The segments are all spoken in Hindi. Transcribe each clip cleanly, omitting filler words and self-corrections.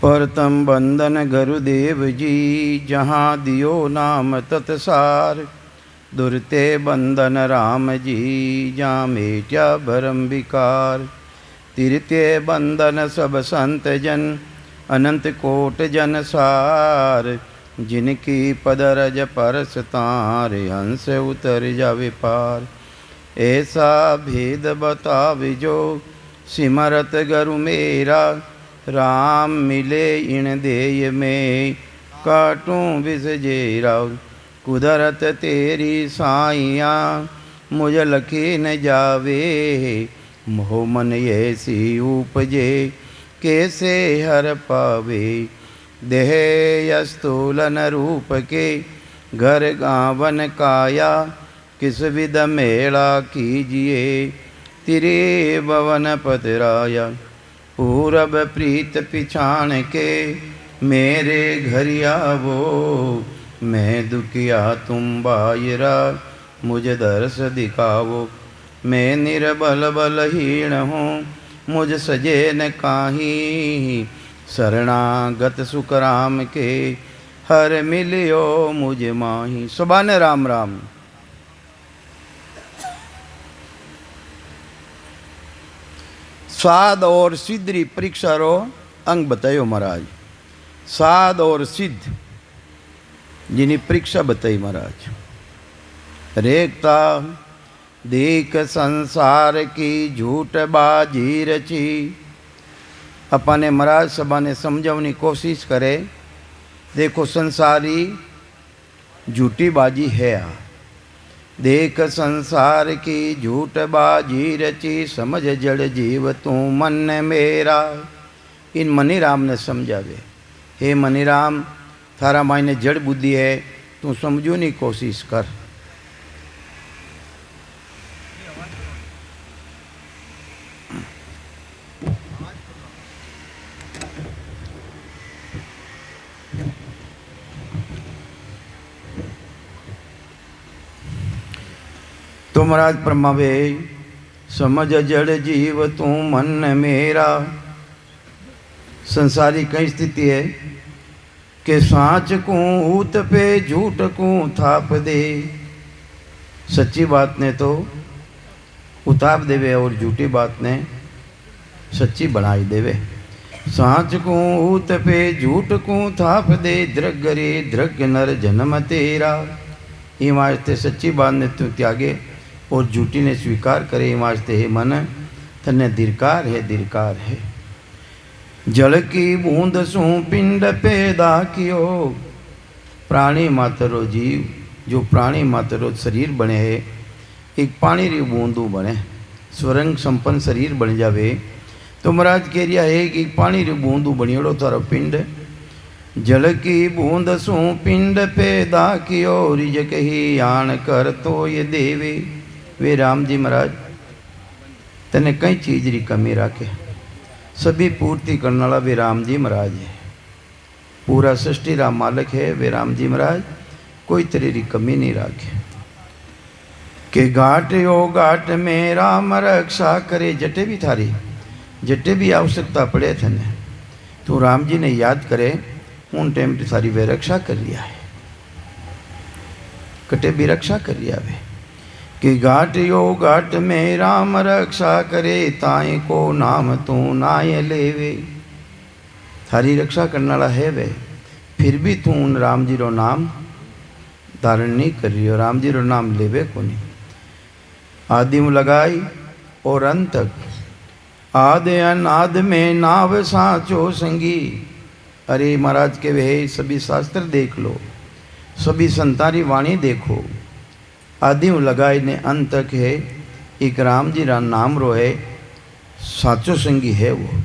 परतम बंदन गुरुदेव जी, जहाँ दियो नाम तत्सार। दुरते बंदन राम जी, जहाँ मेट्या भरम विकार। तिरते बंदन सब संत जन, अनंत कोट जन सार। जिनकी पदरज परस तार, हंस उतर जावे पार। ऐसा भेद बताविजो, सिमरत गुरु मेरा। राम मिले इन देय में, काटूं विष जेरा। कुदरत तेरी साइया, मुझ लखी न जावे। मोह मन ऐसी उपजे, कैसे हर पावे। देह स्थूलन रूप के, घर गावन काया। किस विध मेला कीजिए, तिरे भवन पतराया। पूरब प्रीत पिछाण के, मेरे घर आवो। मैं दुखिया तुम बायरा, मुझे दर्श दिखावो। मैं निर्बल बलहीन हूँ, मुझ सजे न काही। शरणागत सुख राम के, हर मिलियो मुझ माही। सुभान राम राम। साध और सिद्ध री परीक्षा रो अंग बतायो महाराज। साध और सिद्ध जिनी परीक्षा बताई महाराज। रेखता देख संसार की झूठ बाजी रची। अपने महाराज सभा ने समझाने की कोशिश करे। देखो संसारी झूठी बाजी है। देख संसार की झूठ बाजी रची, समझ जड़ जीव तू मन मेरा। इन मनीराम ने समझावे, हे मनीराम थारा मायने जड़ बुद्धि है, तू समझो नहीं कोशिश कर। तो महाराज परमावे, समझ जड़ जीव तू मन मेरा। संसारी कई स्थिति है कि सांच को ऊत पे झूठ को थाप दे। सच्ची बात ने तो उताप देवे और झूठी बात ने सच्ची बनाई देवे। सांच को ऊत पे झूठ को थाप दे, द्रग रे द्रग नर जन्म तेरा। ये वास्ते सच्ची बात ने तू त्यागे और झूठी ने स्वीकार करे। वास्ते हे मन तने धिरकार है। जल की बूंद सू पिंड पैदा कियो। प्राणी मात्रो जीव, जो प्राणी मात्रो शरीर बने है, एक पानी री बूंदू बने, स्वरंग संपन्न शरीर बन जावे। तो महाराज कह रिया है कि पानी री बूंदू बनियोड़ो तारो पिंड। जल की बूंद सू पिंड पैदा कियो, रिजक ही आन कर तो ये देवे। वे राम जी महाराज तने कई चीज री कमी राखे, सभी पूर्ति करने वाला वे राम जी महाराज है। पूरा सृष्टि रा मालिक है वे राम जी महाराज, कोई तेरी री कमी नहीं राखे। के घाट यो घाट में राम रक्षा करे। जटे भी थारी, जटे भी आवश्यकता पड़े थने, तो राम जी ने याद करे, उन टाइम पे सारी वे रक्षा कर लिया है। कटे भी रक्षा कर लिया वे। कि घाट यो घाट में राम रक्षा करे, ताए को नाम तू नाय लेवे। थारी रक्षा करने वाला है वे, फिर भी तू उन राम जी रो नाम धारण नहीं कर रही हो। राम जी रो नाम लेवे को नहीं। आदि में लगाई और अंत तक, आदि अनाद में नाव साचो संगी। अरे महाराज के वे सभी शास्त्र देख लो, सभी संतारी वाणी देखो। आदि लगाई ने अंत तक है, एक राम जी रा नाम रो है, साचो संगी है वो।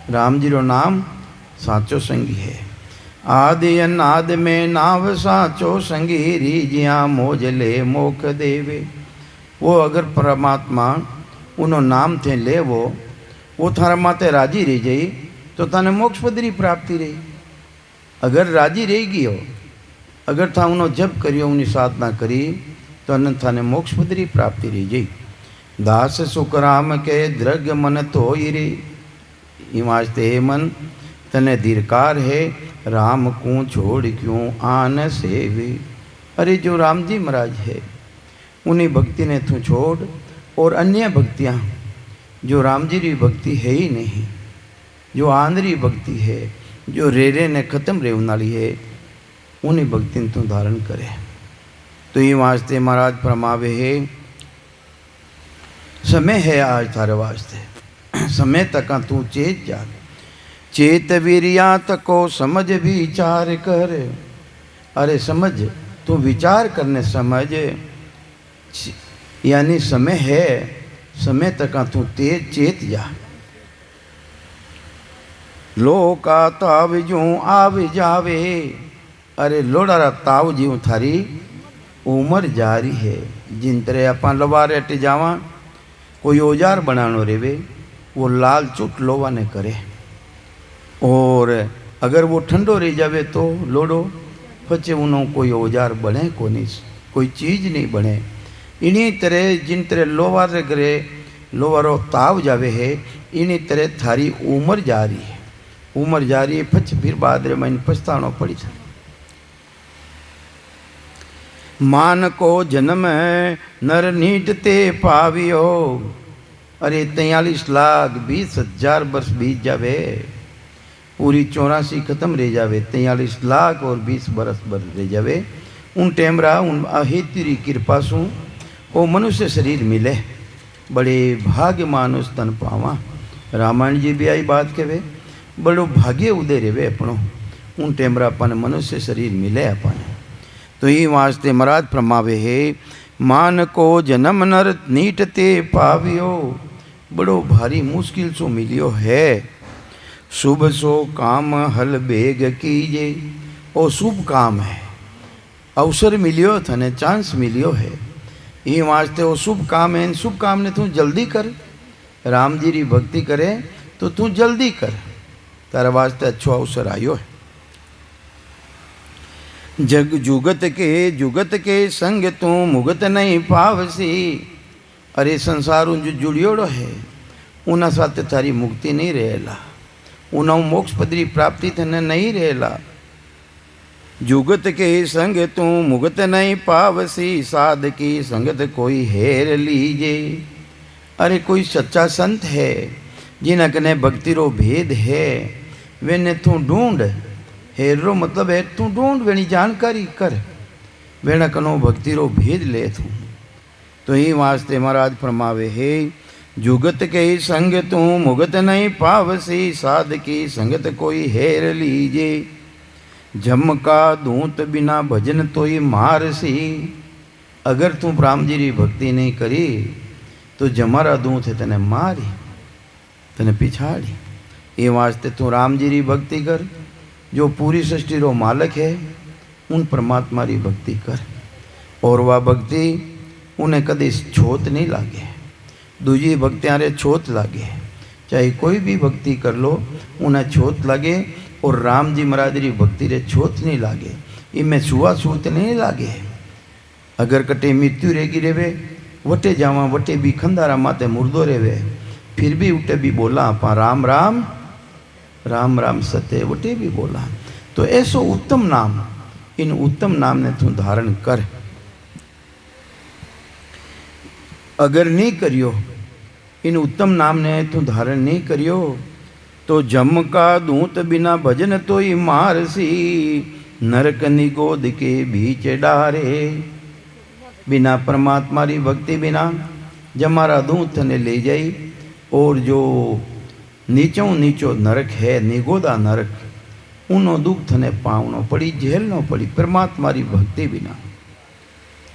राम जी रो नाम साचो संगी है। आदि अनाद में नाव साचो संगी, रीजिया मोज ले मोख देवे। वो अगर परमात्मा उनो नाम थे ले वो थारा माते राजी रह जाई, तो तने मोक्ष पदरी प्राप्ति रही। अगर राजी रहेगी हो, अगर था उनो जप करियो, उनी साधना करी, तो अन्यथा ने मोक्ष पदरी प्राप्ति रही जाई। दास सुख राम के द्रग मन तो रे। वास्ते हे मन तने धीरकार है, राम को छोड़ क्यों आन सेवे। अरे जो राम जी महाराज है उन्हीं भक्ति ने तू छोड़, और अन्य भक्तियाँ जो राम जी की भक्ति है ही नहीं, जो आंधरी भक्ति है, जो रेरे ने खत्म रेवन वाली है, उन्हीं भक्ति ने तू धारण करे। तो ये वास्ते महाराज फरमावे है, समय है आज थारे वास्ते, समय तक तू चेत जा, चेत वीरिया तको समझ विचार कर। अरे समझ, तू विचार करने समझ, यानी समय है, समय तक तू तेज चेत जा। लोका ताव जू आव जावे। अरे लोड़ारा ताव जीव थारी उम्र जा रही है। जिन तरह अपन लवारे अट जावा, कोई औजार बनानो रेवे, वो लाल चुट लोवा ने करे, और अगर वो ठंडो रह जावे तो लोड़ो पचे उनो कोई औजार बने को नहीं, कोई चीज़ नहीं बने। इन्हीं तरह जिन तरह लोवार करे लोवारो ताव जावे है, इन्हीं तरह थारी उम्र जा रही है। उम्र जा रही है, पछ फिर बाद रे मैंने पछतानो पड़ी था। मान को जन्म नर नीटते पावियो। अरे 43,20,000 वर्ष बीत जावे, पूरी 84 खत्म रह जावे, 43 लाख और 20 बरस रह जावे। उन टेमरा उन अहितरी कृपा सु वो मनुष्य शरीर मिले, बड़े भाग्य मानुष तन पावा। रामायण जी भी आई बात कहे, बड़ो भाग्य उदय रेवे अपनो, उन टेमरा अपन मनुष्य शरीर मिले अपन। तो ये वास्ते महाराज फरमावे है, मान को जन्म नर नीटते पावियो। बड़ो भारी मुश्किल सो मिलियो है। शुभ सो काम हल बेग कीजे। ओ शुभ काम है, अवसर मिलियो थने, चांस मिलियो है, ये वास्ते वो शुभ काम है। शुभ काम ने तू जल्दी कर। राम जी की भक्ति करे तो तू जल्दी कर, तारा वास्ते अच्छो अवसर आयो है। जग जुगत के संग तू मुगत नहीं पावसी। अरे संसार जो जुड़ियोड़ो है उना साथे थारी मुक्ति नहीं रहेला, उना मोक्ष पदरी प्राप्ति थने नहीं रहेला। जुगत के संग तू मुगत नहीं पावसी, साध की संगत कोई हेर लीजे। अरे कोई सच्चा संत है जिनकने भक्ति रो भेद है, वेने तू ढूंढ। हेर रो मतलब है तू ढूंढ, वेनी जानकारी कर, वेना कनो भक्ति रो भेद ले तू। तो ही वास्ते महाराज फरमावे है, जुगत के संग तू मुगत नहीं पावसी, साध की संगत कोई हेर लीजे। झमका दूत बिना भजन तो ही मारसी। अगर तू राम जी की भक्ति नहीं करी तो जमारा दूत है तने मारी, तने पिछाड़ी। ये वास्ते तू राम जी की भक्ति कर, जो पूरी सृष्टि रो मालक है, उन परमात्मा की भक्ति कर, और वह भक्ति उन्हें कभी छोत नहीं लागे। दूजी भक्तियाँ रे छोत लागे, चाहे कोई भी भक्ति कर लो उन्हें छोत लगे, और राम जी महाराज की भक्ति रे छोत नहीं लागे, इनमें छुआ छूत नहीं लागे। अगर कटे मृत्यु रेगी रेवे, वटे जावा वटे भी खंदारा माते मुर्दो रेवे, फिर भी उठे भी बोला आपा राम राम राम राम सत्य, वटे भी बोला। तो ऐसो उत्तम नाम, इन उत्तम नाम ने तू धारण कर। अगर नहीं करियो, इन उत्तम नाम ने तू धारण नहीं करियो, तो जम का दूत बिना भजन तो ही मारसी। नरक निगोद के बीच डारे। बिना परमात्मा की भक्ति बिना जमारा दूत ने ले जाई, और जो नीचों नीचो नरक है, निगोदा नरक, उनो दुख थने पावनो पड़ी, झेलनो पड़ी परमात्मा की भक्ति बिना।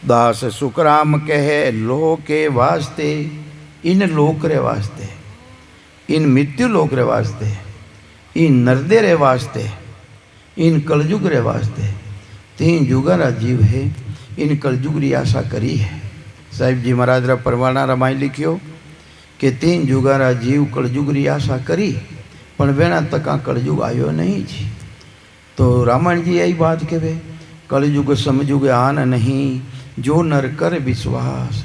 दास सुखराम कहे लोक के वास्ते, इन लोक रे वास्ते, इन मृत्यु लोक रे वास्ते, इन नरदे रे वास्ते, इन कलयुग रे वास्ते। 3 जुगरा जीव है, इन कलयुग री आशा करी है। साहिब जी महाराज रा परवाना रामायण लिखियो कि 3 जुगारा जीव कलयुग री आशा करी, पण वेणा तक कलयुग आयो नहीं जी। तो रामायण जी यही बात कहे, कलयुग समझुग आन नहीं, जो नर कर विश्वास।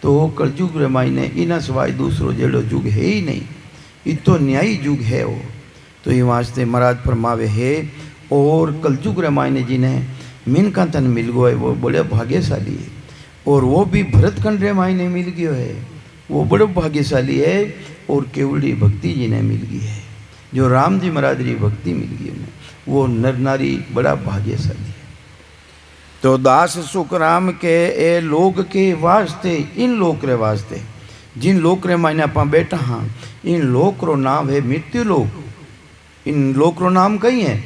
तो कलयुग रे मायने इना सिवाय दूसरो जेड़ो युग है ही नहीं, ये तो न्यायी युग है वो। तो ये वास्ते महाराज फरमावे है। और कलयुग रामायण जी ने मिनका तन मिल गयो है, वो बड़े भाग्यशाली है। और वो भी भरतखंड रामायण ने मिल गयो है, वो बड़ो भाग्यशाली है। और केवड़ी भक्ति जी ने मिल गई है, जो राम जी महाराज की भक्ति मिल गई है, वो नर नारी बड़ा भाग्यशाली है। तो दास सुख राम के ए लोग के वास्ते, इन लोक रे वास्ते, जिन लोक रे मायने आप बैठा हाँ, इन लोक रो नाम है मृत्यु लोक। इन लोक रो नाम कई है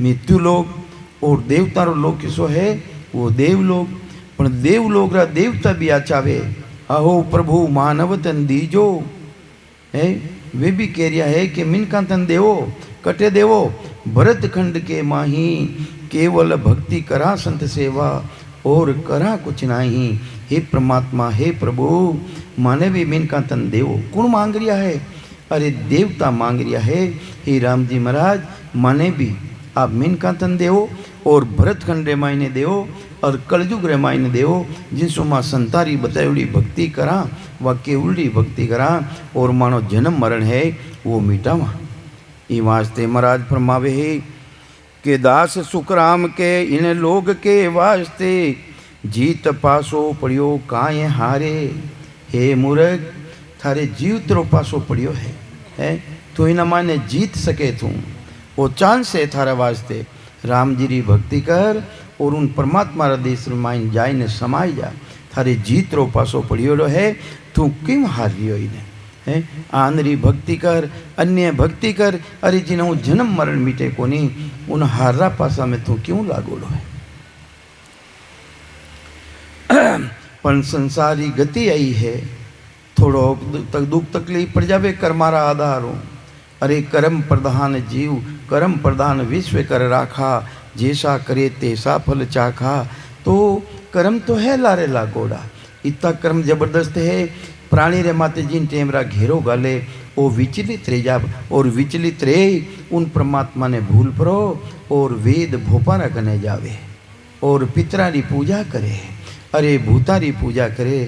मृत्यु लोक। और देवता रो लोक किसो है, वो देवलोक। पर देवलोक रा देवता भी आचावे, अहो प्रभु मानव तन दीजो है। वे भी कह रिया है कि मिनका तन देवो, कटे देवो। भरत खंड के माही केवल भक्ति करा संत सेवा, और करा कुछ नहीं। हे परमात्मा, हे प्रभु, माने भी मिनका तन देवो। कौन मांग रिया है? अरे देवता मांग रिया है। हे राम जी महाराज, माने भी आप मिनका तन देवो, और भरत खंड रामायण देवो, और कलयुग रामायण देवो। जिनसो मां संतारी बतायोड़ी भक्ति करा, व केवड़ी भक्ति करा, और मानो जन्म मरण है वो मिटावा। ये वास्ते महाराज फरमावे है कि दास सुखराम के इन लोग के वास्ते, जीत पासो पड़ियो काए हारे। हे मूर्ख, थारे जीव तेरो पासो पड़ियो है तो इना माने जीत सके तू। वो चांस है थारा वास्ते। राम जी री भक्ति कर, और उन परमात्मा रा देश माइन जाय ने समाई जा। थारे जीत रो पासो पड़ियोड़ो है, तू क्यों हार रियो इने है? आंधरी भक्ति कर, अन्य भक्ति कर। अरे जिन्हों जन्म मरण मिटे कोनी, उन हारा पासा में तू क्यों लागोड़ो है? पण संसारी गति आई है, थोड़ो दुख तकलीफ पड़ जावे कर्मारा आधारो। अरे कर्म प्रधान जीव, कर्म प्रधान विश्व कर राखा, जैसा करे तैसा फल चाखा। तो कर्म तो है लारे लागोड़ा, इतना कर्म जबरदस्त है। प्राणी रे माते जिन टेमरा घेरो गाले, वो विचलित रह जा, और विचलित रहे उन परमात्मा ने भूल परो, और वेद भोपारा कने जावे, और पितरारी पूजा करे। अरे भूतारी पूजा करे,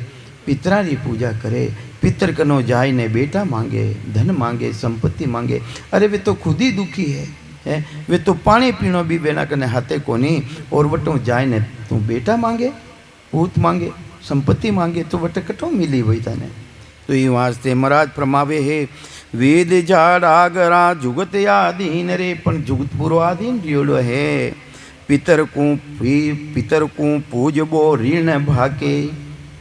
पितरारी पूजा करे। पितर कनो जाय ने बेटा मांगे, धन मांगे, संपत्ति मांगे। अरे वे तो खुद ही दुखी है? वे तो पानी पीनो भी बेना कने हाथे कोनी, और वटो जाय ने तू बेटा मांगे, पूत मांगे, संपत्ति मांगे, तो वट कटो मिली वही तने। तो ये वास्ते महाराज फरमावे है, वेद जाड़ आगरा जुगत आधीन रे, पण जुगत पूरो आधीन रियोड़ो है। पितर को पूजबो ऋण भाके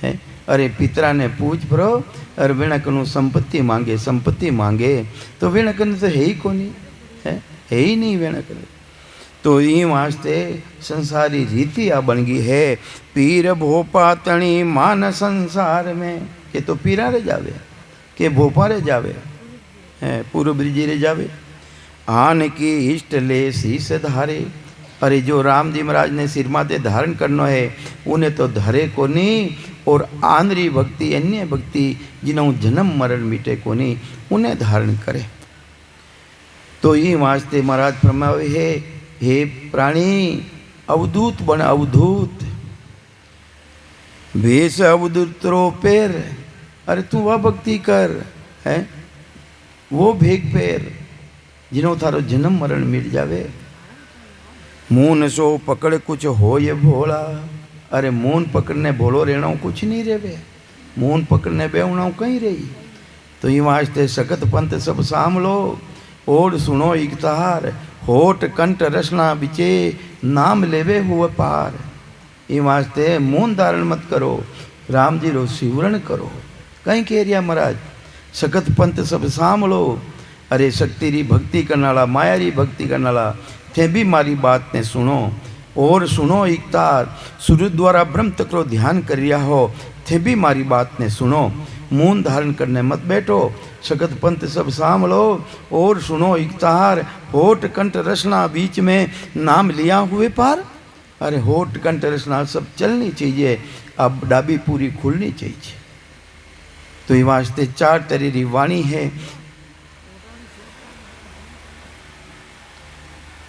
है। अरे पितरा ने पूज परो, और विणकनु संपत्ति मांगे, संपत्ति मांगे, तो विणकन तो है ही कोनी, है ही नहीं विणकन। तो ये वास्ते संसारी रीति आ बन गई है। पीर भोपा तणी मान संसार में, के तो पीरा रे जावे, के भोपा रे जावे, है पूर्व ब्रिजी रे जावे। आन की इष्ट ले शीस धारे। अरे जो राम जी महाराज ने सिर माथे धारण करनो है, उन्हें तो धरे को नहीं। और आंधरी भक्ति, अन्य भक्ति, जिन्हों जन्म मरण मिटे को नहीं, उन्हें धारण करे। तो ये वास्ते महाराज फरमावे है, हे प्राणी अवधूत बन अवधूत, भेष अवधूत रो पैर। अरे तू वह भक्ति कर है, वो भेग पैर, जिन्हों थारो जन्म मरण मिट जावे। मून सो पकड़ कुछ हो ये भोला। अरे मून पकड़ने भोलो रहना कुछ नहीं रेवे, मून पकड़ने बेवना कहीं रही। तो ये वास्ते सकत पंथ सब सामलो, और सुनो इकतार, होठ कंठ रसना बिचे, नाम लेवे हुए पार। ये वास्ते मौन धारण मत करो, राम जी रो सिवरण करो। कहीं कह रिया महाराज, सकत पंथ सब सामलो। अरे शक्ति री भक्ति करने वाला, माया री भक्ति करने वाला, थे भी मारी बात ने सुनो। और सुनो इकतार, सूर्य द्वारा ब्रह्म तक रो ध्यान कर रिया हो, थे भी मारी बात ने सुनो। मौन धारण करने मत बैठो, सकत पंथ सब सामलो। और सुनो इकतार, होठ कंठ रसना बीच में, नाम लिया हुए पार। अरे होठ कंठ रसना सब चलनी चाहिए, अब डाबी पूरी खुलनी चाहिए। तो ये वास्ते चार तरीरी वाणी है,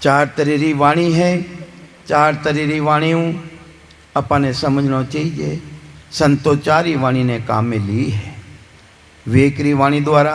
चार तरीरी वाणी है। चार तरीरी वाणियों अपने समझना चाहिए। संतो चारी वाणी ने काम में ली है। वेकरी वाणी द्वारा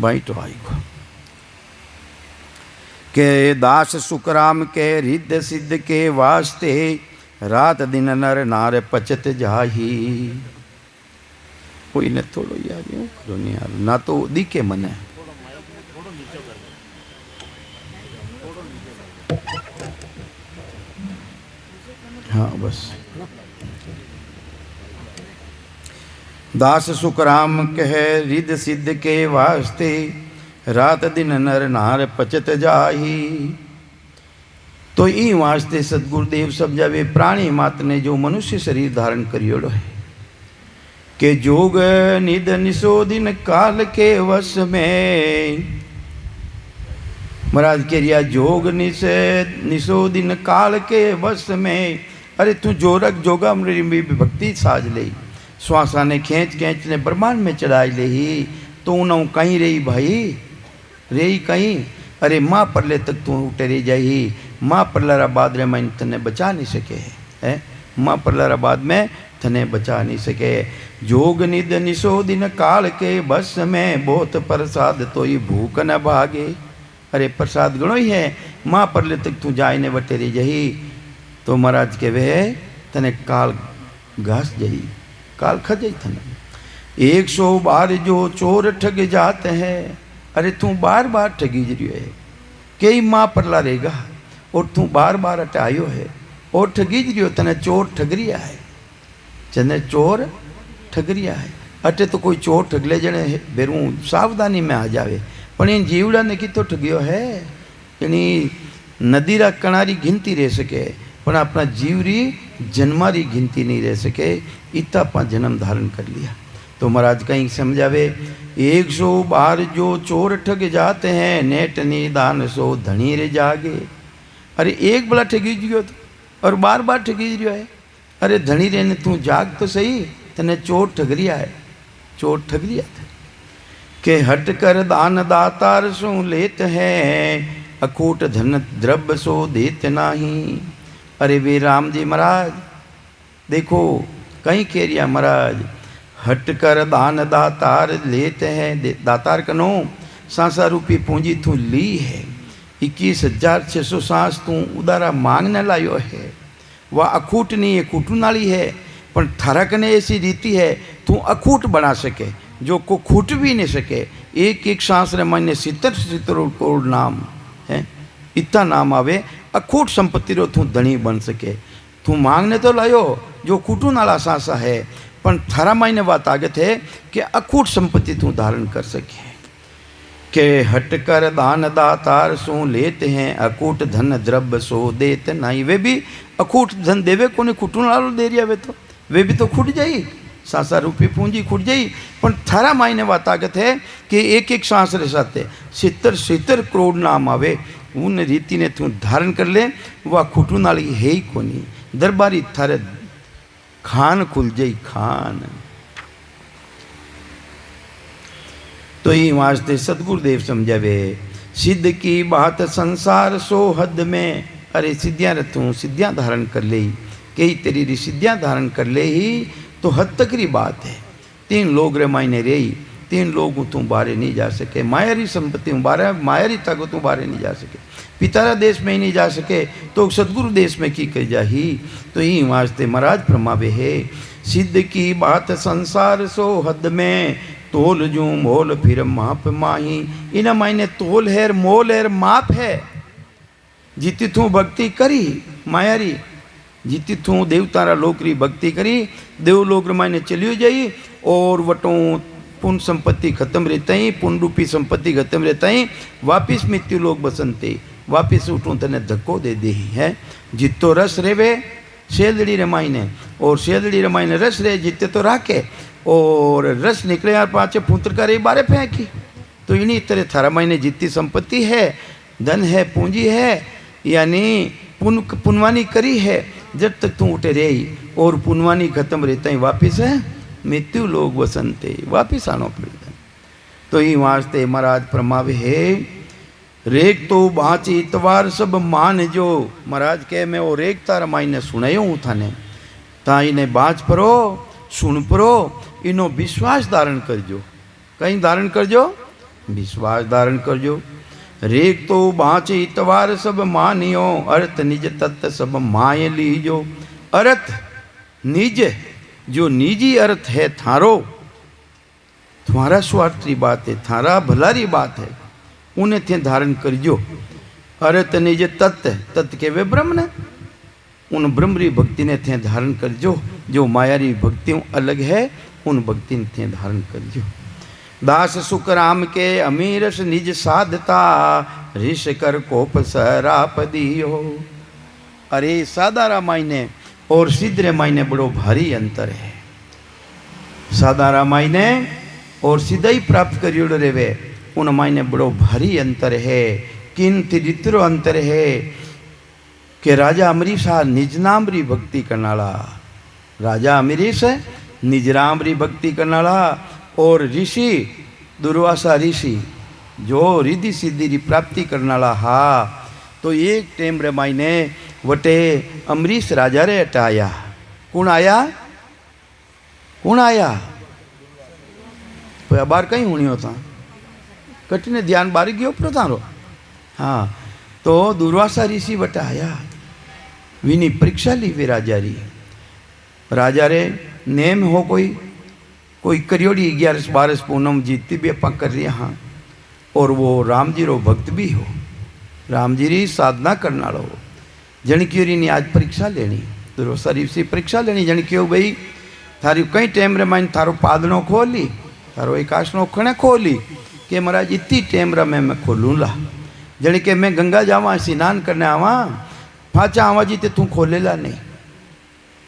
भाई तो आई को के दास सुखराम के रिद्ध सिद्ध के वास्ते रात दिन नर नार पचत जाही। कोई ने थोड़ो यार यूं करो नहीं यार ना तो दिखे मने। हाँ बस दास सुखराम कह रिद्ध सिद्ध के वास्ते रात दिन नर नार पचत जाही। तो ई वास्ते सदगुरुदेव समझावे प्राणी मात्र ने जो मनुष्य शरीर धारण करियोड़ो है के जोग निध निसो दिन काल के वश में। महाराज के रिया जोग निसो दिन काल के वश में। अरे तू जोरक जोगा मेरी भक्ति साज ले श्वासा ने खींच खींच ने ब्रह्मांड में चढ़ाई ले ही तो न कहीं रही भाई रही कहीं। अरे माँ परले तक तू उठे रही जाही माँ परलारा बाद रे मैं तने बचा नहीं सके है माँ परलारा बाद में तने बचा नहीं सके। जोग निध निसो दिन काल के बस में बहुत प्रसाद तो ही भूख न भागे। अरे प्रसाद गणो ही है माँ परले तक तू जाए ने बटे रही जही तो महाराज के वे तने काल घास जही काल ख जही तने। 112 जो चोर ठग जाते हैं। अरे तू बार बार ठगी जरियो है कई माँ परला रहेगा और तू बार बार हटायो है और ठगी जरियो तने चोर ठगरिया है चने चोर ठगरिया है। अटे तो कोई चोर ठगले जने बेरू सावधानी में आ जावे पण इन जीवड़ा ने की तो ठगियो है यानी नदी रा कणारी गिनती रह सके पण अपना जीवरी जन्मारी गिनती नहीं रह सके इतना अपना जन्म धारण कर लिया। तो महाराज कहीं समझावे 112 जो चोर ठग जाते हैं नेट निदान सो धनी रे जागे। अरे एक बड़ा ठगी जियो तो और बार बार ठगी जियो है। अरे धनी रे ने तू जाग तो सही तने चोर ठगरिया है चोर ठगरिया था के हट कर दान दातार सो लेत है अकूट धन द्रव्य सो देत नाही। अरे वे राम जी महाराज देखो कहीं कह रिया महाराज हट कर दान दातार लेते हैं दातार कनो सांसा रूपी पूंजी तू ली है 21,600 सांस तू उदारा मांगने लायो है वह अखूट नहीं है कूटू नाली है पर थारा कने ऐसी रीति है तू अखूट बना सके जो को खूट भी नहीं सके। एक एक सांस रे मायने 70 करोड़ नाम है इतना नाम आवे अखूट संपत्ति रो तू धनी बन सके। तू मांगने तो लायो जो कूटू नाला सांसा है पर थारा मायने बात आगे थे कि अखूट संपत्ति तू धारण कर सके के हट कर दान दातार सो लेते हैं अकूट धन द्रव्य सो देते नहीं। वे भी अकूट धन देवे कोने कुटू नालो दे रिया वे तो वे भी तो खुट जाई सांसा रूपी पूंजी खुट जाई पर थारा मायने बात आगे थे कि एक एक सांस रे साथे 70 करोड़ नाम आवे उन रीति ने तू धारण कर ले वह खुटू नाली है ही कोनी दरबारी थारे खान खुल जाई खान। तो ये वास्ते सदगुरुदेव समझावे सिद्ध की बात संसार सो हद में। अरे सिद्धियाँ रथूँ सिद्धियाँ धारण कर ले कई तेरी सिद्धियाँ धारण कर ले ही तो हद तक की बात है। 3 लोग रे मायने रही 3 लोग तू बारे नहीं जा सके मायारी संपत्ति बारे मायारी तक तू बारे नहीं जा सके पितारा देश में ही नहीं जा सके तो सदगुरु देश में की कर जाही। तो यही वास्ते महाराज फरमावे है सिद्ध की बात संसार सो हद में तोल जू मोल फिर माप माही। इन मायने तोल है मोल है माप है जीती तू भक्ति करी मायारी जीती तू देवतारा लोकरी भक्ति करी देवलोक मायने चलियो जाई और वटों पुण्य संपत्ति खत्म रहता ही पुण्य रूपी संपत्ति खत्म रहता ही वापिस मृत्यु लोग बसंते वापिस उठूँ तने धक्को दे दे है। जितो रस रेवे शेलड़ी रमाइने और शेलड़ी रमाइने रस रे जिते तो राखे और रस निकले यार पाँचे पुत्र का रे बारे फेंकी। तो इन्हीं तरह थारा मायने जितनी संपत्ति है धन है पूंजी है यानी पुनवानी करी है जब तक तू उठे रही और पुनवानी खत्म रहता ही वापिस है मृत्यु लोग वसंते वापिस आनो पड़ता। तो ये वास्ते महाराज फरमावे है रेख तो बाँची इतवार सब मान जो। महाराज के मैं वो रेख तारा मायने सुनायो हूँ थाने ता इन्हें बाँच परो सुन परो इनो विश्वास धारण करजो कहीं धारण करजो विश्वास धारण करजो। रेख तो बाँच इतवार सब मानियो, अर्थ निज तत्व सब माय लीजो। अर्थ निज, जो निजी अर्थ है थारो, तुम्हारा स्वार्थी बात है, थारा भलारी बात है, उन्हें थे धारण करजो। अर्थ निज तत्व, तत्व के वे ब्रह्म ने, उन ब्रह्मरी भक्ति ने थे धारण करजो। जो मायारी भक्तियों अलग है, उन भक्ति ने थे धारण करजो। दास सुख राम के अमीरस निज साधता, ऋष कर कोप सराप दियो। अरे सादा रामायण और सिद्ध रामायण बड़ो भारी अंतर है। सादा रामायण और सीधा ही प्राप्त करियो रेवे, उन मायने बड़ो भारी अंतर है। किंतु इतरो अंतर है कि राजा अमरीश निज नाम री भक्ति करनाला, राजा अमरीश निज नाम री भक्ति करनाला, और ऋषि दुर्वासा ऋषि जो रिद्धि सिद्धि री प्राप्ति करनाला। हा तो एक टेम रे मायने वटे अमरीश राजा रे हटाया। कौन आया? कौन आया? बार कहीं होनी होता कठिन ध्यान बारी गयो प्रतारो। हाँ तो दुर्वासा ऋषि वटा आया, विनी परीक्षा ली वे राजा री। राजा रे नेम हो कोई करियोड़ी 11 पूनम जीती भी अपा कर रही। हाँ और वो राम जी रो भक्त भी हो, राम जी री साधना करना लो। जणकियोरी ने आज परीक्षा लेनी, दुर्वासा ऋषि परीक्षा लेनी। जणकियो भाई थारी कई टाइम रे माइन थारो पादनो खोली, थारो एकाशनो खणे खोली कि महाराज इतनी टाइम रे मैं खोलूँ ला। जण के मैं गंगा जावा स्नान करने आवा, पाचा आवा जी ते तू खोलेला नहीं,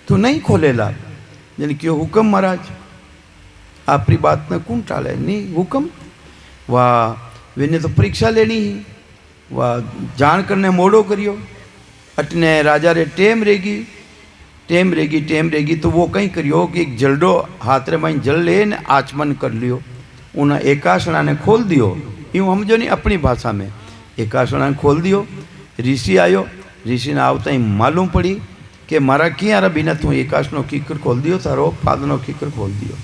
तू नहीं खोलेला। जण क्यों हुक्म महाराज, आपरी बात न कौन टाले? नहीं हुक्म। वाह विने तो परीक्षा लेनी ही, वाह जान करने मोड़ो करियो। अटने राजा रे टेम रहेगी तो वो कहीं करियो कि एक जलडो हाथ रे माइन जल ले ने आचमन कर लियो। उन्हें एकाशना ने खोल दियो, यूँ समझो नहीं अपनी भाषा में। एकाशना ने खोल दियो, ऋषि आयो, ऋषि ने आवता ही मालूम पड़ी कि मारा कियारा बिना तू एकाशनो कीकर खोल दियो, थारो पादनो कीकर खोल दियो।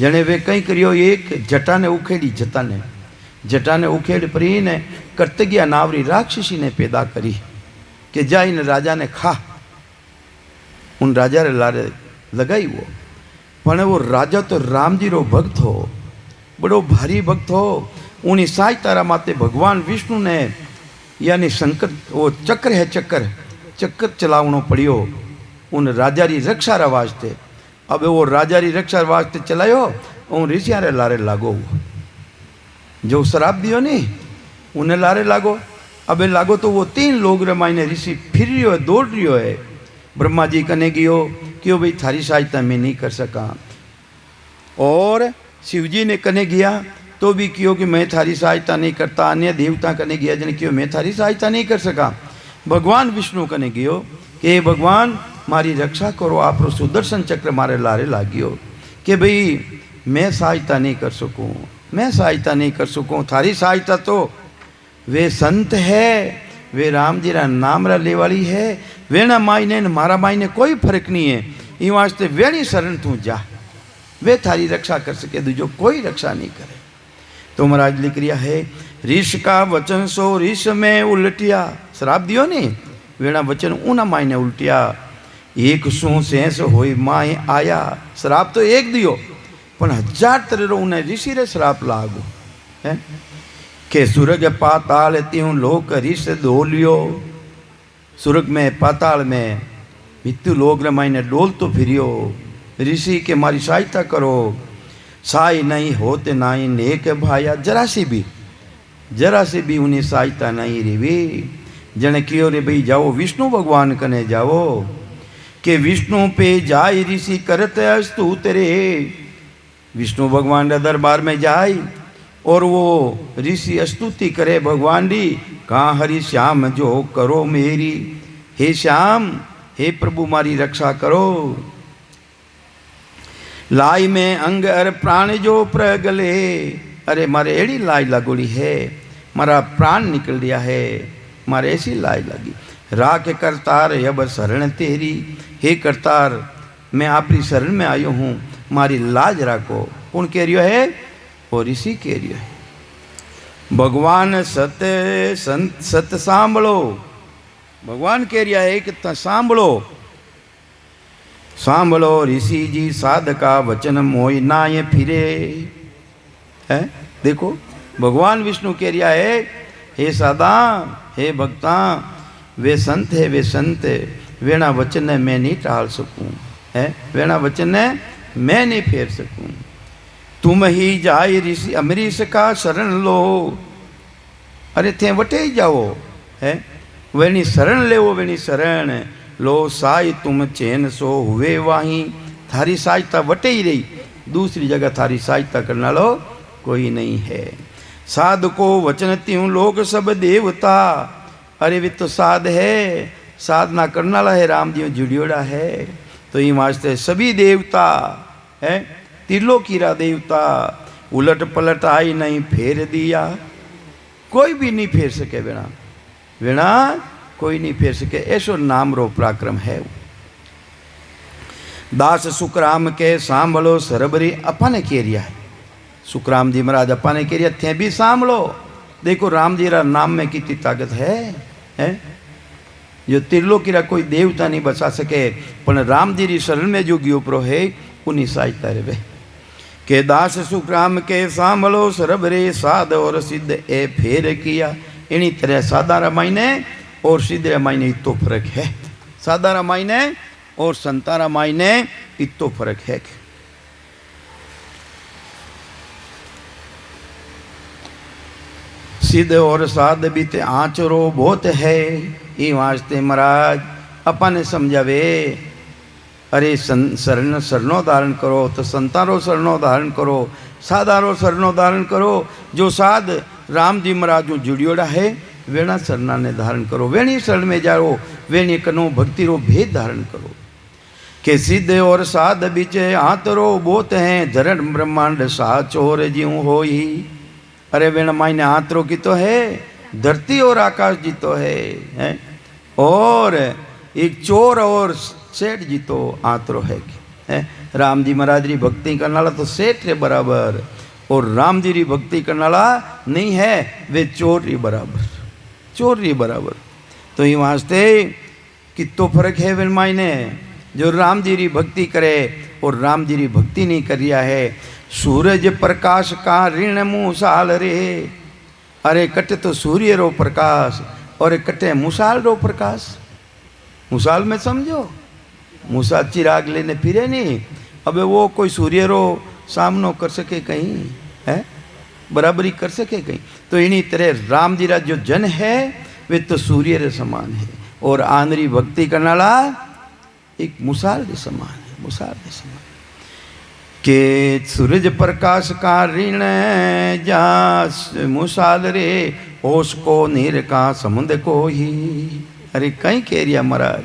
जने वे कहीं करियो एक जटा ने उखेड़ी, जटा ने उखेड़ परी ने कर्तज्ञा नावरी राक्षसी ने पैदा करी कि जा इन राजा ने खा। उन राजा रे लारे लगाई वो, पण वो राजा तो राम जी रो भक्त हो, बड़ो भारी भक्त हो। उन्हीं साई तारा माते भगवान विष्णु ने यानी शंकर वो चक्र है, चक्कर चलावनो पड़ियो उन राजा री रक्षा रा वास्ते। अब वो राजा री रक्षा वास्ते चलायो, उन ऋषिया रे लारे लागो, जो शराब दियो नहीं उन्हें लारे लागो। अब लागो तो वो 3 लोग रे मायने ऋषि फिर रियो है, दौड़ रियो है। ब्रह्मा जी कने गियो क्यों भाई थारी सहायता मैं नहीं कर सका, और शिव जी ने कने गया तो भी क्यों कि मैं थारी सहायता नहीं करता। अन्य देवता कने गया जन क्यों मैं थारी सहायता नहीं कर सका। भगवान विष्णु कने गयो कि भगवान मारी रक्षा करो, आप सुदर्शन चक्र मारे लारे लागियो कि भाई मैं सहायता नहीं कर सकूँ, मैं सहायता नहीं कर सकूँ। थारी सहायता तो वे संत है, वे राम जी रा नाम रा लेवाली है, वेना मायने ने मारा मायने कोई फर्क नहीं है। ई वास्ते वेणी शरण तू जा, वे थारी रक्षा कर सके, दूजो कोई रक्षा नहीं करे। तो महाराज लिख रिया है, ऋष का वचन सो ऋष में उल्टिया। श्राप दियो नहीं, वेणा वचन ऊना मायने उल्टिया। एक सो सेंस होई माए आया। श्राप तो एक दियो, पण 1000 तरह उन्हें ऋषि रे श्राप लागो है के सुरग पाताल त्यों लोक ऋष डोलियो। सुरग में पाताल में मृत्यु लोक रे मायने डोल तो फिरियो। ऋषि के मारी सहायता करो, साई नहीं होते नाई नेक भाया। जरा से भी उन्हें सहायता नहीं रेवी। जने कियो रे भाई जाओ विष्णु भगवान कने जाओ कि विष्णु पे जाय ऋषि करते स्तुत रे। विष्णु भगवान रे दरबार में जाय और वो ऋषि स्तुति करे भगवान री, कहाँ हरि श्याम जो करो मेरी। हे श्याम, हे प्रभु मारी रक्षा करो। लाई में अंग अर प्राण जो प्रगले। अरे मारे एड़ी लाई लगोड़ी है, मारा प्राण निकल दिया है, मारे ऐसी लाई लगी। राख करतार यब शरण तेरी। हे करतार, मैं आपकी शरण में आयो हूँ, मारी लाज राखो। कौन कह रियो है? वो ऋषि कह रियो है। भगवान सत सांभळो। भगवान कह रहा है कि सांभळो सांभळो ऋषि जी साधका वचन मोहि नाय फिरे। है देखो भगवान विष्णु कह रहा है, हे साधा हे भक्ता, वे संत है वे संत वेणा वचन ने मैं नहीं टाल सकूं, है वेणा वचन ने मैं नहीं फेर सकूं। तुम ही जाय ऋषि अमरीश का शरण लो। अरे थे वटे ही जाओ, है वेणी शरण लेवो, वेणी शरण लो। साई तुम चैन सो हुए वाही। थारी सहायता वटे ही रही, दूसरी जगह थारी सहायता करना लो कोई नहीं है। साध को वचन त्यों लोग सब देवता। अरे वे तो साध है, साधना करने वाला है, राम जी जुड़ियोड़ा है। तो ये वास्ते सभी देवता है, त्रिलोकीरा देवता उलट पलट आई नहीं फेर दिया। कोई भी नहीं फेर सके वेणा, वेणा कोई नहीं फेर सके। ऐसो नाम रो पराक्रम है। दास सुखराम के सांभलो सरबरी अपने कह रिया है। सुखराम जी महाराज अपने कह रिया थे भी सांभलो। देखो राम जी रा नाम में कितनी ताकत है? जो त्रिलोकीरा कोई देवता नहीं बचा सके, पर राम जी री शरण में जो गयो प्रो है उन्हीं सहायता रे। के दास सुखराम के सांभलो सरबरे साध और सिद्ध ए फेर किया। इन्हीं तरह साधा रामायण और सिद्ध रामायण इतो फर्क है। साधा रामायण और संता रामायण इतो फर्क है। सिद्ध और साध बीते आचरो बहुत है। ये वास्ते महाराज अपन समझावे, अरे शरण शरणो धारण करो तो संतारो शरणो धारण करो, साधारो शरणो धारण करो। जो साध राम जी महाराज जो जुड़ियोड़ा है वेणा शरणा ने धारण करो। वेणी शरण में जाओ, वेणी कनो भक्ति रो भेद धारण करो। के सिद्ध और साध बीचे आतरो बहुत हैं, धरण ब्रह्मांड सा चोर ज्यों होई। अरे वेण मायने आतरो की तो है, धरती और आकाश जी तो है? और एक चोर और सेठ जी तो आतरो है। राम जी महाराज री भक्ति करने वाला तो सेठ रे बराबर, और राम जी री भक्ति करने वाला नहीं है, वे चोर री बराबर, चोर री बराबर। तो ये वास्ते कितो फर्क है वे मायने। जो राम जी री भक्ति करे और राम जी री भक्ति नहीं कर रिया है। सूरज प्रकाश का ऋण मुसाल रे। अरे कटे तो सूर्य रो प्रकाश और कटे मुसाल रो प्रकाश। मुसाल में समझो, मूसा चिराग लेने फिरे नहीं, अबे वो कोई सूर्य रो सामनो कर सके कहीं? है बराबरी कर सके कहीं? तो इन्हीं तरह राम जी रा जो जन है वे तो सूर्य रे समान है, और आंधरी भक्ति करने वाला एक मुसाल के समान है, मुसाल के समान। के सूरज प्रकाश का ऋण जा मुसाल रे, ओस को नीर का समुद्र को ही। अरे कहीं कह रिया महाराज।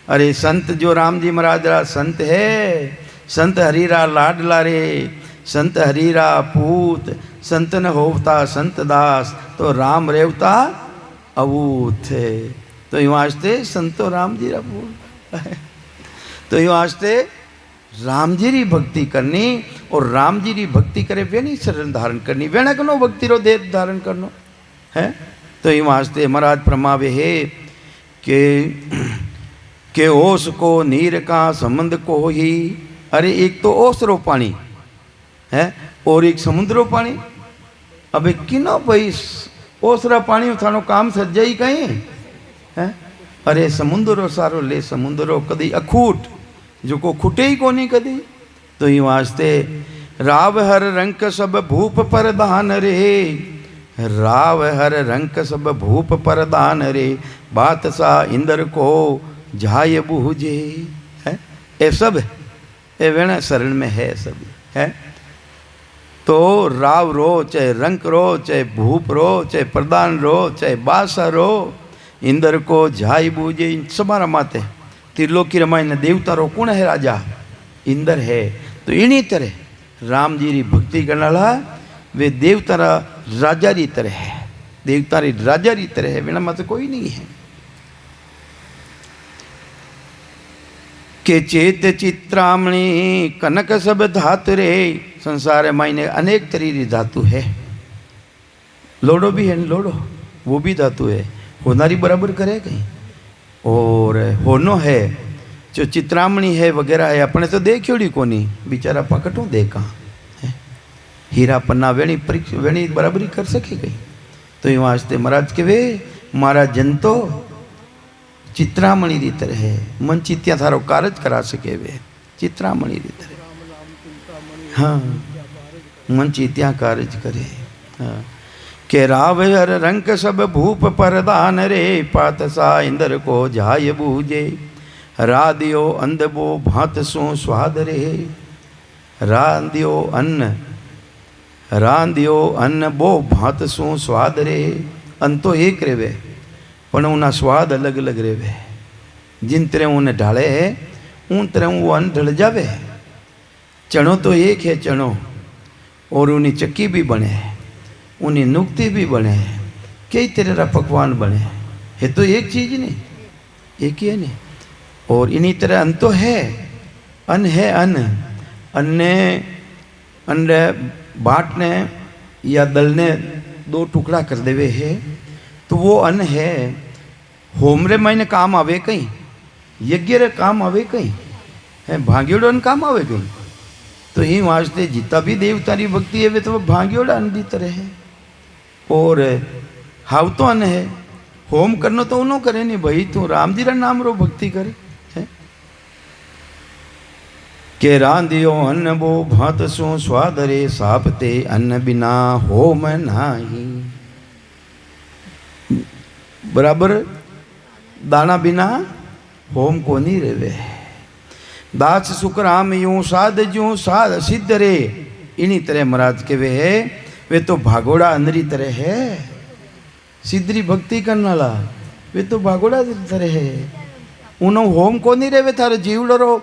अरे संत जो राम जी महाराज रा संत है, संत हरीरा लाडला रे, संत हरीरा पूत, संत न होवता संत दास, तो राम रेवता अवूत है। तो ये वास्ते संतो राम जी रा पूत है। तो ये वास्ते राम जी री भक्ति करनी, और राम जी री भक्ति करे वेणी शरण धारण करनी, वेणा कनो भक्ति रो देह धारण करनो है। तो ये वास्ते महाराज फरमावे है के ओस को नीर का संबंध को ही। अरे एक तो ओस रो पानी है और एक समुद्र रो पानी। अबे किनो भाई ओस रा पानी थानो काम सजाई कहीं है? अरे समुद्र रो सारो ले, समुद्र रो कदी अखूट जो को खुटे ही कोनी कदी। तो ये वास्ते राव हर रंक सब भूप परदान रे, राव हर रंक सब भूप परदान रे, बात सा इंद्र को जाय बूझे है। ये सब ये वेण शरण में है, सब है। तो राव रो, चाहे रंक रो, चाहे भूप रो, चाहे प्रधान रो, चाहे बासा रो, इंद्र को जाय बूझे, इन समारा माते त्रिलोकी रामायण देवता रो कौन है? राजा इंद्र है। तो इन्हीं तरह राम जी री भक्ति करने वाला वे देवता राजा री तरह है, देवता री राजा री तरह है, बिना मत कोई नहीं है। के चेत चित्रामणि कनक सब धातु रे। संसार मायने अनेक तरी री धातु है। लोडो भी है, लोडो वो भी धातु है, होनारी बराबर करे कहीं। और होनो है जो चित्रामणी है वगैरह है, अपने तो देखियोड़ी कोनी, बेचारा पकटू देखा है। हीरा पन्ना वेणी परीक्षा वेणी बराबरी कर सके कहीं। तो ये वास्ते महाराज के वे मारा जन तो चित्रामणी री तरह है, मन चित्या थारो कारज करा सके वे चित्रामणी री तरह। हाँ, मन चित्या कारज करे। हाँ, के राव हर रंग सब भूप परदान रे, पात सा इंद्र को जाय बूझे, रादियो अंधबो भात सो स्वाद रे। रांदियो अन्न बो भात सो स्वाद रे। अन्न तो एक रेवे पण उना स्वाद अलग अलग रेवे। जिन तरह उन्हें ढाले है उन तरह वो अन्न ढल जावे। चणो तो एक है चणो, और उन्हीं चक्की भी बने, उन्हीं नुक्ती भी बने, कई तरह का पकवान बने, है तो एक चीज नहीं, एक ही है नहीं। और इन्हीं तरह अन्न तो है, अन्न है अन्न। अन्न बांटने या दलने दो टुकड़ा कर देवे है तो वो अन्न है। होमरे महीने काम आवे कहीं, यज्ञ रे काम आवे कहीं है, भांग्योड़ा अन्न काम आवे कहीं। तो ही वास्ते जितना भी देवता की भक्ति है वे तो भांग्योड़ा अन्न की तरह है। और हाव तो अन्न है, होम करनो तो उनो करे नहीं भाई, तू राम जी रा नाम रो भक्ति करे है। के रांधियो अन्न बो भात सो स्वाद रे, सापते अन्न बिना होम नाही। बराबर दाना बिना होम को नहीं रेवे। दास सुखराम यूं साध जूं साध सिद्ध रे। इन्हीं तरह महाराज के वे तो भागोड़ा अंदरी तरह है। सिद्धरी भक्ति करने वाला वे तो भागोड़ा तरह है। उनो होम को नहीं रेवे, थारे जीवड़ो रो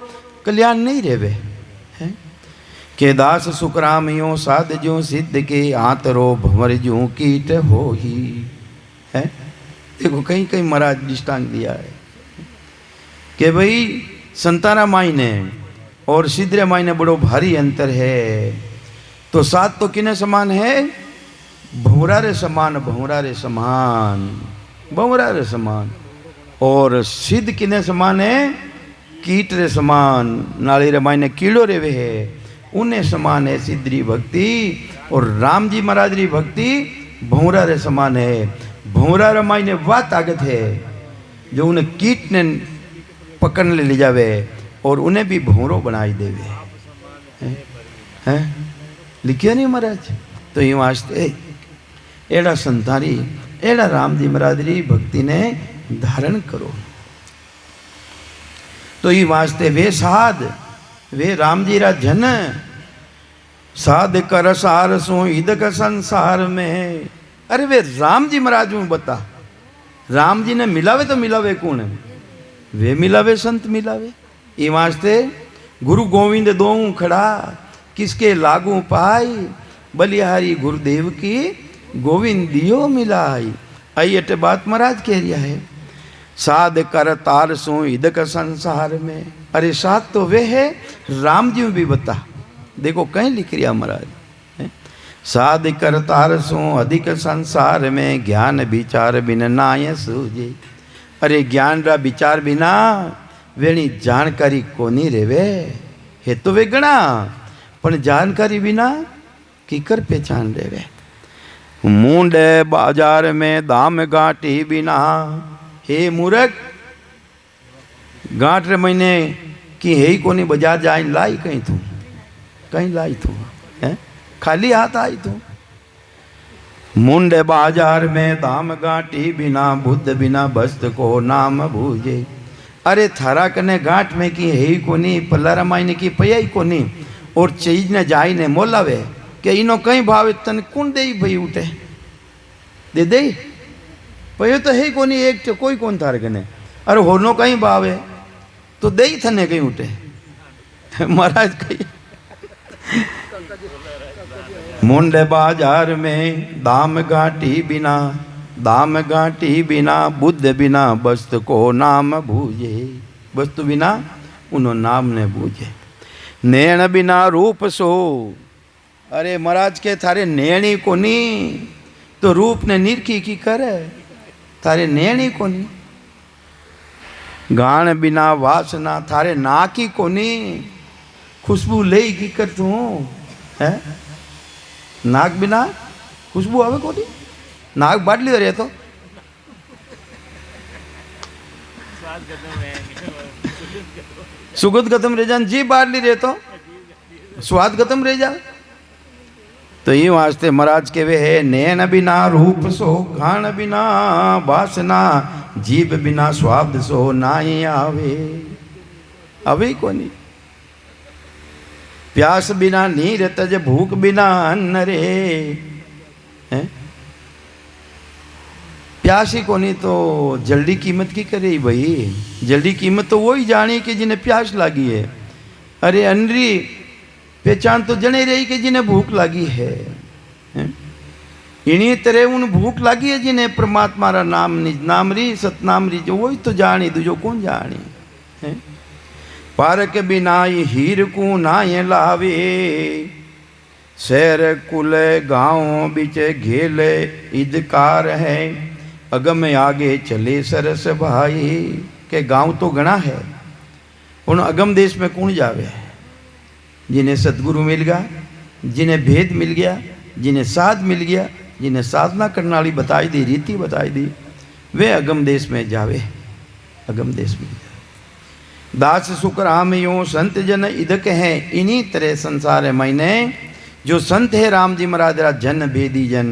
कल्याण नहीं रेवे है। के दास सुखराम यूं साध जूं सिद्ध के, आतरो भंवर जूं कीट हो ही है। देखो कहीं कहीं महाराज दृष्टांत दिया है कि भाई संताना माई ने और सिद्धरे माई ने बड़ो भारी अंतर है। तो सात तो किने समान है? भंवरा रे समान, भंवरा रे समान, भंवरा रे समान। और सिद्ध किने समान है? कीट रे समान। नाली रे माई ने कीड़ो रेवे है, उन्हें समान है सिद्धरी भक्ति। और राम जी महाराज री भक्ति भंवरा रे समान है। भंवरा रे माई ने वा ताकत है जो उन्हें कीट ने पकड़ने ले जावे और उन्हें भी भंवरो बनाई देवे है। लिखियो नहीं महाराज। तो ये वास्ते एड़ा संतारी एड़ा राम जी महाराज री भक्ति ने धारण करो। तो ये वास्ते वे साध, वे राम जी रा जन, साध कर सार सो इदक संसार में। अरे वे राम जी महाराज में बता, राम जी ने मिलावे तो मिलावे कौन है? वे मिलावे संत मिलावे। ये वास्ते गुरु गोविंद दो खड़ा, किसके लागू पाई, बलिहारी गुरुदेव की गोविंद दियो मिलाई। आई अटे बात महाराज कह रिया है। साध कर तार सो इदक संसार में। अरे साध तो वे है, राम जी भी बता। देखो कहीं लिख रिया महाराज, साध कर तार सो अधिक संसार में, ज्ञान विचार बिन नाय सूझे। अरे ज्ञान रा विचार बिना वेणी जानकारी कोनी रेवे है। तो वे गणा पण जानकारी बिना कीकर पहचान रेवे। मुंडे बाजार में दाम गांठी बिना। हे मूर्ख, गांठ रे महीने की है कोनी बाजार जाए लाई कहीं तू, कहीं लाई तू है, खाली हाथ आई तू। मुंडे बाजार में दाम गांठी बिना, बुद्ध बिना बस्त को नाम भूजे। अरे थारा कने गांठ में की है कोनी, पल्लारा मायने की पयाई कोनी, और चीज ने जाई ने मोलावे के इनो कहीं भावे तन कौन दे भाई उठे दे दे पयो तो है कोनी, एक तो कोई कौन थारे कने। अरे होनो कहीं भावे तो दे ही थने कहीं उठे। महाराज कहीं मुंडे बाजार में दाम गांठी बिना, दाम गांठी बिना, बुद्ध बिना बस्त को नाम भूजे। वस्तु बिना उनो नाम ने बूझे। नैण बिना रूप सो। अरे महाराज के थारे नैणी कोनी, तो रूप ने निरखी की करे थारे नेणी कोनी। गाण बिना वासना थारे नाकी कोनी। खुशबू ले की कर तू है नाक बिना खुशबू आवे कोनी। नाक बाटली रहे तो सुगंध खत्म रह जाए, जी बाटली रहे तो स्वाद खत्म रह जाए। तो ये वास्ते महाराज के वे है नैन बिना रूप सो घाण बिना वासना जीभ बिना स्वाद सो नाई आवे। अभी कोनी। प्यास बिना नीर तज भूख बिना अन्न रे हैं। प्यास ही कोनी तो जल्दी कीमत की करे भाई। जल्दी कीमत तो वही जानी कि जिन्हें प्यास लगी है। अरे अनरी पहचान तो जने रही कि जिन्हें भूख लगी है। इन्हीं तरह उन भूख लगी है जिन्हें परमात्मा रा नाम निज नाम री सतनाम री जो वही तो जानी दूजो कौन जानी है। पारक बिनाई हीर को नाय लावे। शहर कुल गाँव बिच घेल इदकार है। अगम आगे चले सरस भाई के गांव तो घना है उन अगम देश में कौन जावे। जिन्हें सतगुरु मिल गया, जिन्हें भेद मिल गया, जिन्हें साध मिल गया, जिन्हें साधना करने वाली बताई दी रीति बताई दी वे अगम देश में जावे। अगम देश में दास सुख राम यो संत जन इदक है। इन्हीं तरह संसार है मैंने जो संत है राम जी महाराज जन भेदी जन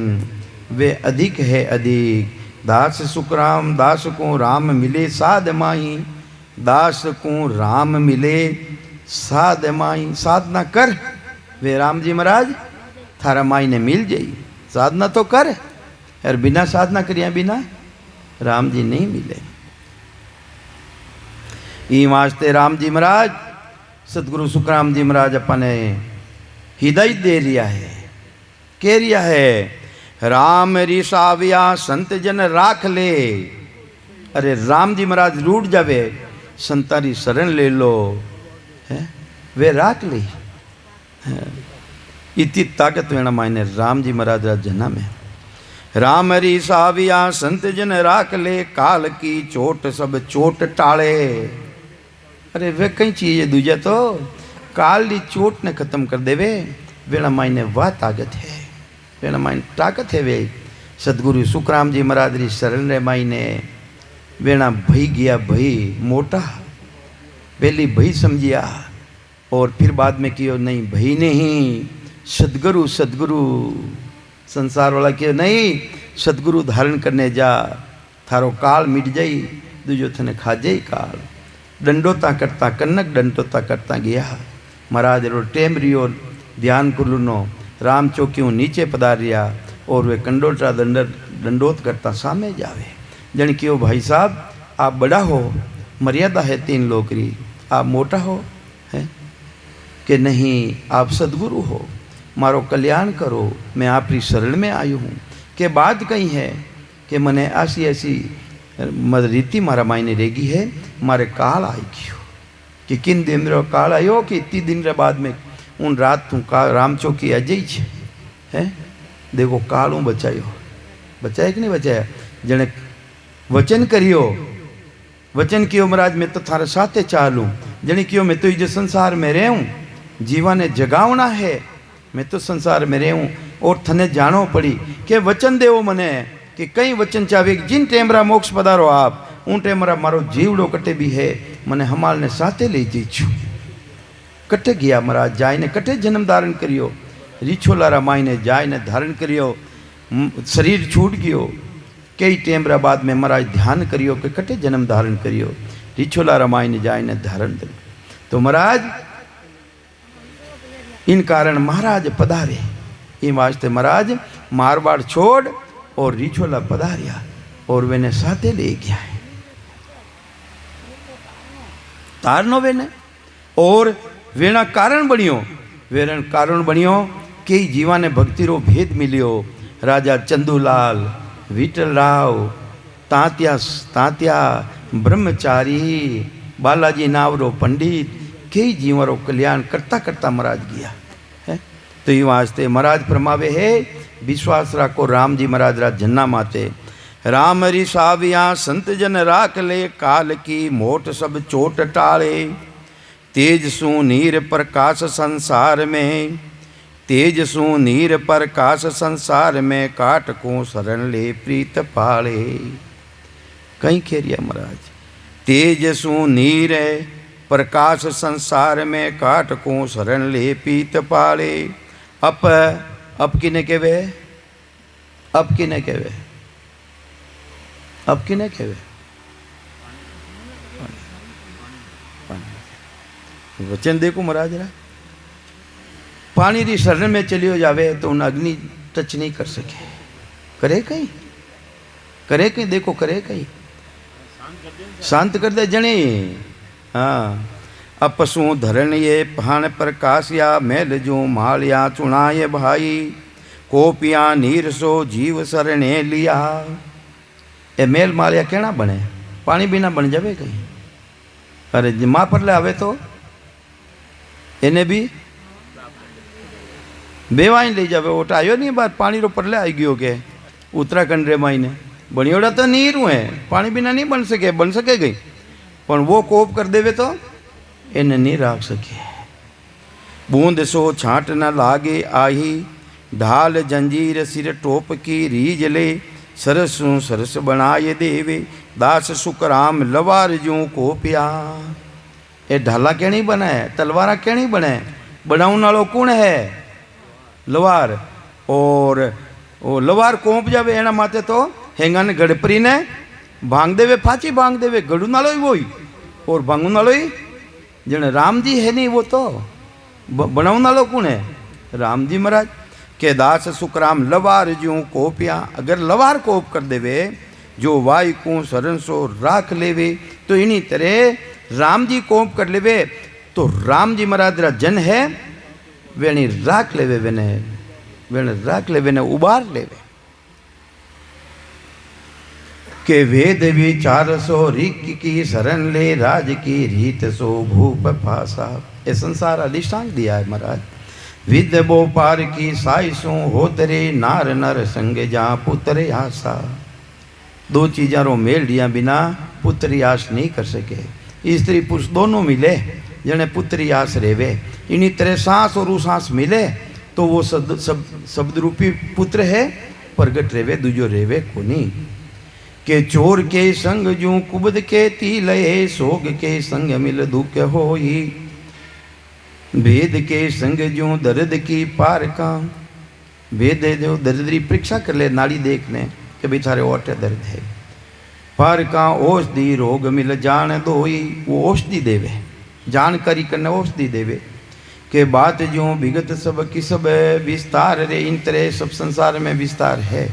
वे अधिक है अधिक। दास सुख राम दास को राम मिले साध माई। दास को राम मिले साध माई। साधना कर वे राम जी महाराज थारा माई ने मिल जाई। साधना तो कर और बिना साधना करिया बिना राम जी नहीं मिले। ई वास्ते राम जी महाराज सतगुरु सुखराम जी महाराज अपने हिदायत दे रिया है। कह रिया है राम रिसाविया संत जन राख ले। अरे राम जी महाराज रूठ जावे संतारी शरण ले लो है वे राख ली। इतनी ताकत वेणा मायने राम जी महाराज रा जन्म है। राम रिसाविया संत जन राख ले काल की चोट सब चोट टाले। अरे वे कई चीज है दूजा तो काल की चोट ने खत्म कर देवे वेणा मायने वाह ताकत है। वेणा मायने ताकत है वे सतगुरु सुखराम जी महाराज री शरण रे मायने वेणा भई गया भई मोटा पहली भई समझिया और फिर बाद में कियो नहीं भई नहीं सदगुरु सदगुरु संसार वाला कियो नहीं सदगुरु धारण करने जा थारो काल मिट जाई दूजो थने खा जाई काल। दंडोता करता कनक दंडोता करता गया महाराज रो टेम रियो ध्यान कुलनो राम चौकियों नीचे पधारिया और वे कंडोटा दंडोत करता सामने जावे। जन कियो भाई साहब आप बड़ा हो मर्यादा है 3 लोकरी। आप मोटा हो है कि नहीं आप सदगुरु हो मारो कल्याण करो मैं आपकी शरण में आई हूँ। के बाद कहीं है कि मने ऐसी ऐसी रीति मारा मायने रेगी है मारे काल आई क्यों कि किन दिन रो काल आयो कि इतनी दिन रे बाद में उन रात तू का राम चौकी अजय है। देखो काल हूँ बचायो बचाया कि नहीं बचाया। जने वचन करियो वचन कियो महाराज मैं तो थारे साथे चालू। जने कियो मैं तो इस संसार में रहूं जीवा ने जगावना है मैं तो संसार में रहूं और थने जानो पड़ी के वचन देवो मने कि कई वचन चाहे जिन टेमरा मोक्ष पधारो आप उन टेमरा मारो जीवड़ो कटे भी है मने हमाल ने साथे ले जीछू। कटे गया महाराज जाय ने कटे जन्म धारण करियो। रीछोलारा माई ने जाय ने धारण करियो शरीर छूट गयो। कई टेमरा बाद में महाराज ध्यान करियो कि कटे जन्म धारण करियो। रीछोलारा माई ने जाय ने धारण कर तो महाराज इन कारण महाराज पधारे। इन वास्ते महाराज मारवाड़ छोड़ और रीछोला पधारिया और वेने साथे ले गया है तारनो वेने और वेना कारण बनियो। वेरण कारण बनियो कई जीवा ने भक्ति रो भेद मिलियो। राजा चंदूलाल विठल राव तात्या तात्या ब्रह्मचारी बालाजी नावरो पंडित कई जीवरो कल्याण करता करता महाराज गया है। तो ये वास्ते महाराज फरमावे है विश्वास राखो राम जी महाराज रा जन्ना माते। राम रिसाविया संत जन राख ले, काल की मोट सब चोट टाले। तेज सु नीर प्रकाश संसार में, तेज सु नीर प्रकाश संसार में, काट को शरण ले प्रीत पाले। कहीं खेरिया महाराज, तेज सु नीर प्रकाश संसार में, काट को शरण ले प्रीत पाले। अप किने कहवे, अप किने कहवे, अप किने कहवे, वचन देखो महाराज रा, पानी री शरण में चलियो जावे तो उन अग्नि टच नहीं कर सके। करे कहीं, करे कहीं, देखो करे कहीं, शांत कर दे जने। हाँ, अपसु धरण ये पहान प्रकाश या, मैल जो मालिया चुनाए भाई। कोपिया नीर सो जीव शरणे लिया। ए मेल मालिया कहना बने, पानी बिना बन जावे कहीं। अरे माँ पर ले आवे तो એને બી બેવાઈ લઈ જાવે। ઓટા આવ્યો નહીં બાર પાણી રો પરલે આવી ગયો કે उत्तराखंड रे माईने बणियोड़ा तो नीर है, पानी बिना नहीं बन सके गई, पर वो कोप कर देवे तो इन्हें नहीं राख सके। बूंद सो छाट न लागे आही, ढाल जंजीर सिर टोप की रीज ले। सरस सरस बनाए देवे, दास सुकराम लवार जू कोपिया। ये ढाला क्या नहीं बनाए, तलवारा क्या नहीं बनाए, बनाने वालों कौन है? लवार। और वो लवार कोप जावे एना माते तो हेंगा ने गड़परी ने भांग देवे, फाची भांग देवे। गड़ू नालो ही वही और भांगू नालो ही जने राम जी है नहीं, वो तो बनाने वालों कौन है? राम जी महाराज के दास सुकराम लवार ज्यों कोपिया। अगर लवार कोप कर देवे, जो वायु को शरण सो राख लेवे, तो इन्हीं तरह राम जी कोप कर लेवे तो राम जी महाराज रा जन है वेणी राख लेवे, वेने राख लेवे ने उबार लेवे। के वेद विचार सो ऋक की शरण ले, राज की रीत सो भूप फासा। ये संसार अधिष्ठान दिया है महाराज। विद बो पार की साई सो होतरे, नार नर संग जा पुत्र आशा। दो चीज़ों रो मेल दिया बिना पुत्री आस नहीं कर सके। स्त्री पुरुष दोनों मिले जने पुत्री आस रेवे। इन्हीं तरह सांस और सांस मिले तो वो शब्द रूपी पुत्र है प्रगट रेवे, दूजो रेवे कोनी। के चोर के संग जू कुबद के ती लये, सोग के संग मिल दुख होई। भेद के संग जू दर्द की पार का। भेद जो दर्द की परीक्षा कर ले, नाड़ी देखने के बेचारे ओटे दर्द है। पार का औषधि रोग मिल जान दोई। वो औषधि देवे, जानकारी करने औषधि देवे। के बात जो विगत सब की सब विस्तार रे। इन तरह सब संसार में विस्तार है।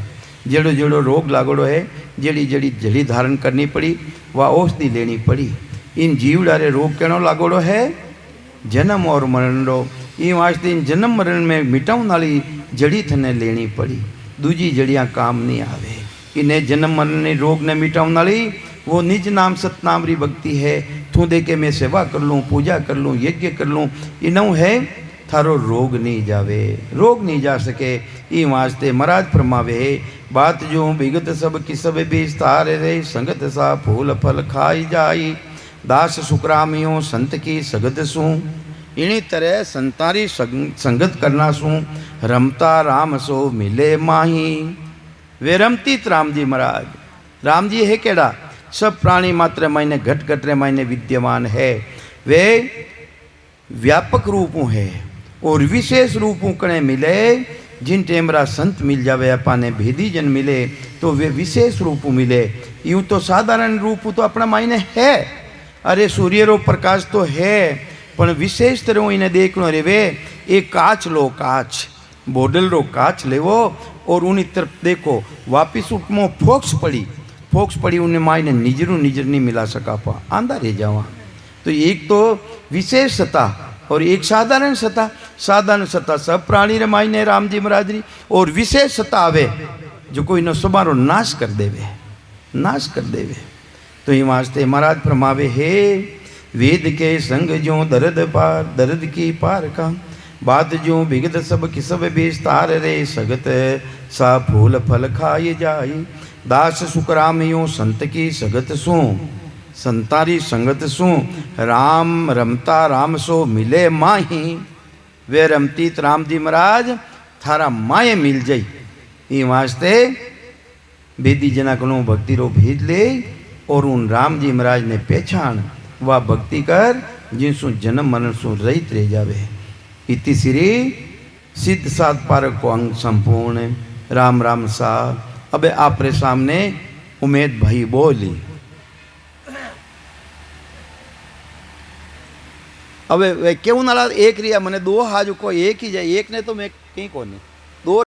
जेड़ो जेड़ो रोग लागोड़ो है, जेड़ी जेड़ी जड़ी धारण करनी पड़ी, वह औषधि लेनी पड़ी। इन जीवड़ारे रोग कहनो लागोड़ो है जन्म और मरण रो। इन वास्ते इन जन्म मरण में मिटाउन वाली जड़ी थने लेनी पड़ी। दूजी जड़ियाँ काम नहीं आवे। इन्हें जन्म मरण ने रोग ने मिटाउन वाली वो निज नाम सतनाम री भक्ति है। तू दे के मैं सेवा कर लूँ, पूजा कर लूँ, यज्ञ कर लूँ, इनऊ है थारो रोग नहीं जावे, रोग नहीं जा सके। ई वास्ते महाराज फरमावे, बात जो विगत सब की सब विस्तार रे। संगत सा फूल फल खाई जाई, दास सुकरामियों संत की सगत सू। इन्हीं तरह संतारी संगत करना सू, रमता राम सो मिले माही। वे रमतीत राम जी महाराज। राम जी है केड़ा? सब प्राणी मात्र मायने घट घट रे मायने विद्यमान है। वे व्यापक रूपों है और विशेष रूपों कने मिले। जिन टेमरा संत मिल जावे, अपाने भेदी जन मिले तो वे विशेष रूप मिले। यूँ तो साधारण रूप तो अपना मायने है। अरे सूर्य रो प्रकाश तो है, पर विशेष तरह इन्हें देखनो रे। वे एक काच लो, काच बोडल रो काच लेवो और उन्हीं तरफ देखो। वापिस उठमो फोक्स पड़ी उन्हें मायने निजरू निजर नहीं मिला सका पा, आंदा रह जावा। तो एक तो विशेष सत्ता और एक साधारण सत्ता। साधारण सत्ता सब प्राणी रे मायने राम जी महाराज री, और विशेष सत्ता आवे जो कोई न सुबारो नाश कर देवे। तो ये वास्ते महाराज फरमावे, हे वेद के संग जो दर्द की पार का। बात जो विगत सब की सब विस्तार रे। सगत सा फूल फल खाए जाए। दास सुखराम यूं संत की सगत सू, संतारी संगत सू राम रमता राम सो मिले माही। वे रमती राम जी महाराज थारा माए मिल जाई। ये वास्ते बेदी जना को भक्ति रो भेद ले और उन राम जी महाराज ने पहचान वह भक्ति कर जिनसु जन्म मरण सु रहित रह जावे। इति श्री सिद्ध सात पारक को अंग संपूर्ण राम राम सा। अब आपरे सामने उमेद भाई बोली। अब केवू नाला एक रिया मने दो हाजू को एक ही जाए, एक ने तो मैं कहीं को नहीं।